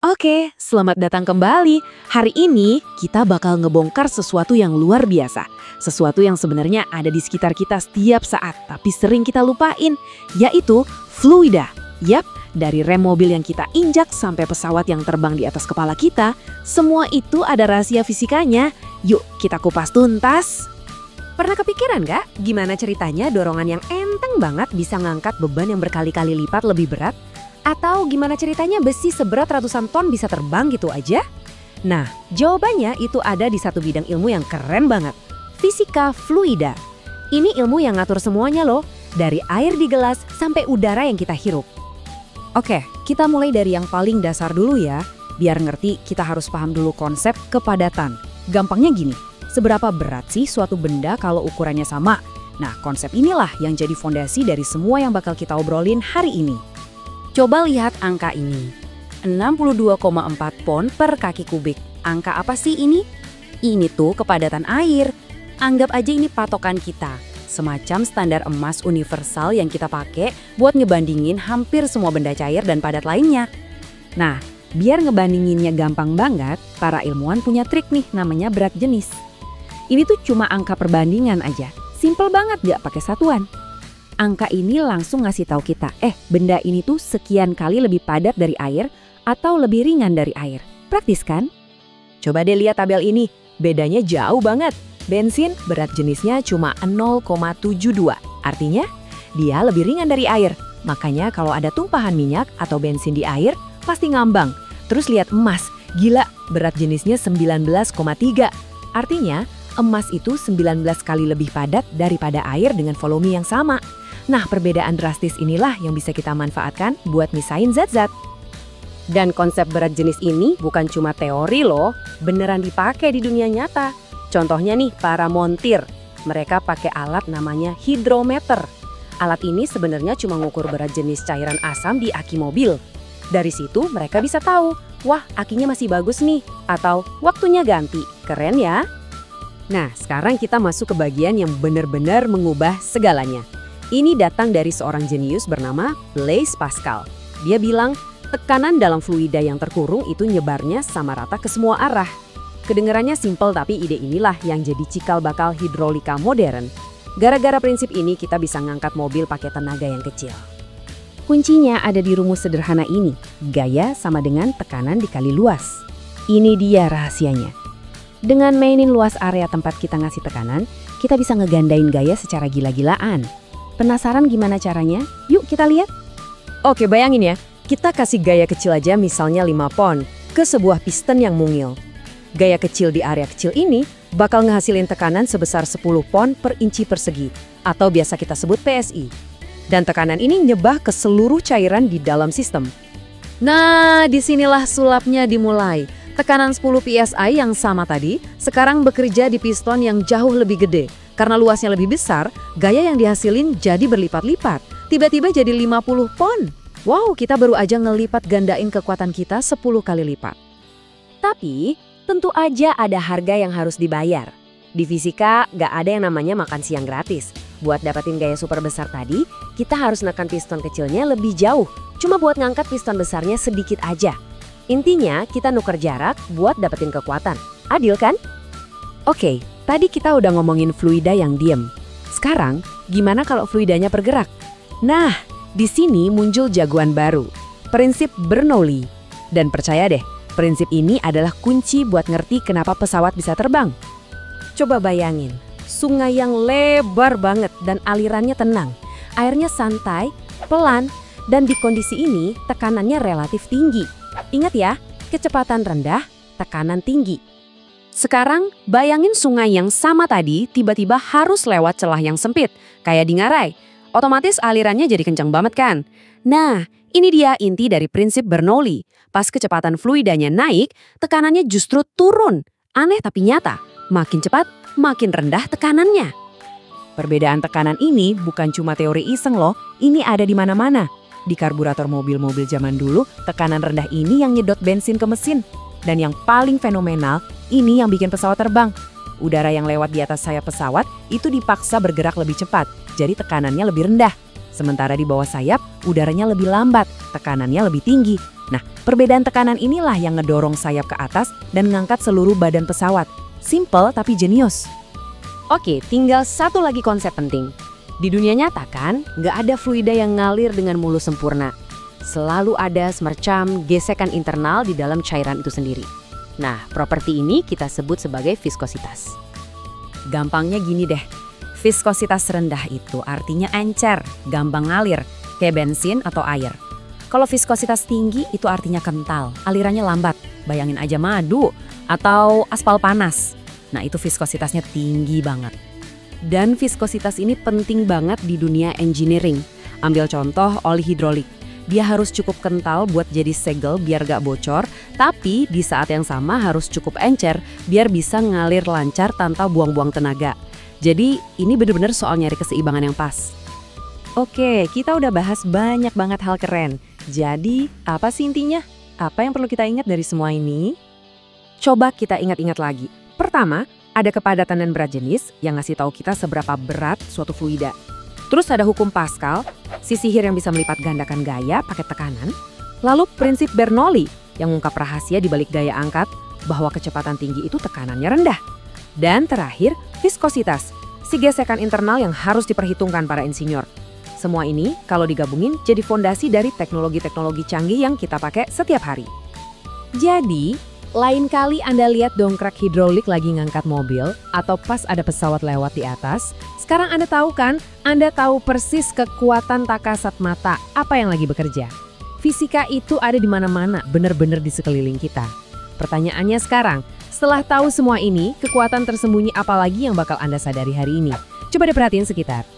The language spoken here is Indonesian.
Oke, selamat datang kembali. Hari ini kita bakal ngebongkar sesuatu yang luar biasa. Sesuatu yang sebenarnya ada di sekitar kita setiap saat, tapi sering kita lupain, yaitu fluida. Yap, dari rem mobil yang kita injak sampai pesawat yang terbang di atas kepala kita, semua itu ada rahasia fisikanya. Yuk, kita kupas tuntas. Pernah kepikiran nggak gimana ceritanya dorongan yang enteng banget bisa ngangkat beban yang berkali-kali lipat lebih berat? Atau gimana ceritanya besi seberat ratusan ton bisa terbang gitu aja? Nah, jawabannya itu ada di satu bidang ilmu yang keren banget. Fisika fluida. Ini ilmu yang ngatur semuanya loh, dari air di gelas sampai udara yang kita hirup. Oke, kita mulai dari yang paling dasar dulu ya. Biar ngerti, kita harus paham dulu konsep kepadatan. Gampangnya gini, seberapa berat sih suatu benda kalau ukurannya sama? Nah, konsep inilah yang jadi fondasi dari semua yang bakal kita obrolin hari ini. Coba lihat angka ini, 62,4 pon per kaki kubik. Angka apa sih ini? Ini tuh kepadatan air. Anggap aja ini patokan kita, semacam standar emas universal yang kita pakai buat ngebandingin hampir semua benda cair dan padat lainnya. Nah, biar ngebandinginnya gampang banget, para ilmuwan punya trik nih namanya berat jenis. Ini tuh cuma angka perbandingan aja, simple banget gak pakai satuan. Angka ini langsung ngasih tahu kita, benda ini tuh sekian kali lebih padat dari air atau lebih ringan dari air. Praktis kan? Coba deh lihat tabel ini, bedanya jauh banget. Bensin berat jenisnya cuma 0,72, artinya dia lebih ringan dari air. Makanya kalau ada tumpahan minyak atau bensin di air, pasti ngambang. Terus lihat emas, gila berat jenisnya 19,3, artinya emas itu 19 kali lebih padat daripada air dengan volume yang sama. Nah, perbedaan drastis inilah yang bisa kita manfaatkan buat misahin zat-zat. Dan konsep berat jenis ini bukan cuma teori loh, beneran dipakai di dunia nyata. Contohnya nih, para montir. Mereka pakai alat namanya hidrometer. Alat ini sebenarnya cuma ngukur berat jenis cairan asam di aki mobil. Dari situ mereka bisa tahu, wah akinya masih bagus nih, atau waktunya ganti. Keren ya? Nah, sekarang kita masuk ke bagian yang benar-benar mengubah segalanya. Ini datang dari seorang jenius bernama Blaise Pascal. Dia bilang, tekanan dalam fluida yang terkurung itu nyebarnya sama rata ke semua arah. Kedengarannya simpel, tapi ide inilah yang jadi cikal bakal hidrolika modern. Gara-gara prinsip ini kita bisa ngangkat mobil pakai tenaga yang kecil. Kuncinya ada di rumus sederhana ini, gaya sama dengan tekanan dikali luas. Ini dia rahasianya. Dengan mainin luas area tempat kita ngasih tekanan, kita bisa ngegandain gaya secara gila-gilaan. Penasaran gimana caranya? Yuk kita lihat. Oke, bayangin ya, kita kasih gaya kecil aja misalnya 5 pon ke sebuah piston yang mungil. Gaya kecil di area kecil ini bakal ngehasilin tekanan sebesar 10 pon per inci persegi, atau biasa kita sebut PSI. Dan tekanan ini nyebah ke seluruh cairan di dalam sistem. Nah, disinilah sulapnya dimulai. Tekanan 10 PSI yang sama tadi sekarang bekerja di piston yang jauh lebih gede. Karena luasnya lebih besar, gaya yang dihasilin jadi berlipat-lipat. Tiba-tiba jadi 50 pon. Wow, kita baru aja ngelipat gandain kekuatan kita 10 kali lipat. Tapi, tentu aja ada harga yang harus dibayar. Di fisika, gak ada yang namanya makan siang gratis. Buat dapetin gaya super besar tadi, kita harus nekan piston kecilnya lebih jauh. Cuma buat ngangkat piston besarnya sedikit aja. Intinya, kita nuker jarak buat dapetin kekuatan. Adil kan? Oke, tadi kita udah ngomongin fluida yang diem. Sekarang, gimana kalau fluidanya bergerak? Nah, di sini muncul jagoan baru, prinsip Bernoulli. Dan percaya deh, prinsip ini adalah kunci buat ngerti kenapa pesawat bisa terbang. Coba bayangin, sungai yang lebar banget dan alirannya tenang. Airnya santai, pelan, dan di kondisi ini tekanannya relatif tinggi. Ingat ya, kecepatan rendah, tekanan tinggi. Sekarang, bayangin sungai yang sama tadi tiba-tiba harus lewat celah yang sempit, kayak di Ngarai. Otomatis alirannya jadi kencang banget kan? Nah, ini dia inti dari prinsip Bernoulli. Pas kecepatan fluidanya naik, tekanannya justru turun. Aneh tapi nyata, makin cepat, makin rendah tekanannya. Perbedaan tekanan ini bukan cuma teori iseng loh, ini ada di mana-mana. Di karburator mobil-mobil zaman dulu, tekanan rendah ini yang nyedot bensin ke mesin. Dan yang paling fenomenal, ini yang bikin pesawat terbang. Udara yang lewat di atas sayap pesawat itu dipaksa bergerak lebih cepat, jadi tekanannya lebih rendah. Sementara di bawah sayap, udaranya lebih lambat, tekanannya lebih tinggi. Nah, perbedaan tekanan inilah yang ngedorong sayap ke atas dan ngangkat seluruh badan pesawat. Simple tapi jenius. Oke, tinggal satu lagi konsep penting. Di dunia nyata kan, nggak ada fluida yang ngalir dengan mulus sempurna. Selalu ada semacam gesekan internal di dalam cairan itu sendiri. Nah, properti ini kita sebut sebagai viskositas. Gampangnya gini deh, viskositas rendah itu artinya encer, gampang ngalir, kayak bensin atau air. Kalau viskositas tinggi itu artinya kental, alirannya lambat. Bayangin aja madu atau aspal panas. Nah, itu viskositasnya tinggi banget. Dan viskositas ini penting banget di dunia engineering. Ambil contoh oli hidrolik. Dia harus cukup kental buat jadi segel biar gak bocor, tapi di saat yang sama harus cukup encer biar bisa ngalir lancar tanpa buang-buang tenaga. Jadi ini bener-bener soal nyari keseimbangan yang pas. Oke, kita udah bahas banyak banget hal keren. Jadi, apa sih intinya? Apa yang perlu kita ingat dari semua ini? Coba kita ingat-ingat lagi. Pertama, ada kepadatan dan berat jenis yang ngasih tahu kita seberapa berat suatu fluida. Terus ada hukum Pascal, si sihir yang bisa melipat gandakan gaya pakai tekanan. Lalu prinsip Bernoulli yang mengungkap rahasia di balik gaya angkat bahwa kecepatan tinggi itu tekanannya rendah. Dan terakhir, viskositas, si gesekan internal yang harus diperhitungkan para insinyur. Semua ini kalau digabungin jadi fondasi dari teknologi-teknologi canggih yang kita pakai setiap hari. Jadi, lain kali Anda lihat dongkrak hidrolik lagi ngangkat mobil atau pas ada pesawat lewat di atas, sekarang Anda tahu kan? Anda tahu persis kekuatan tak kasat mata apa yang lagi bekerja. Fisika itu ada di mana-mana, benar-benar di sekeliling kita. Pertanyaannya sekarang, setelah tahu semua ini, kekuatan tersembunyi apa lagi yang bakal Anda sadari hari ini? Coba diperhatiin sekitar.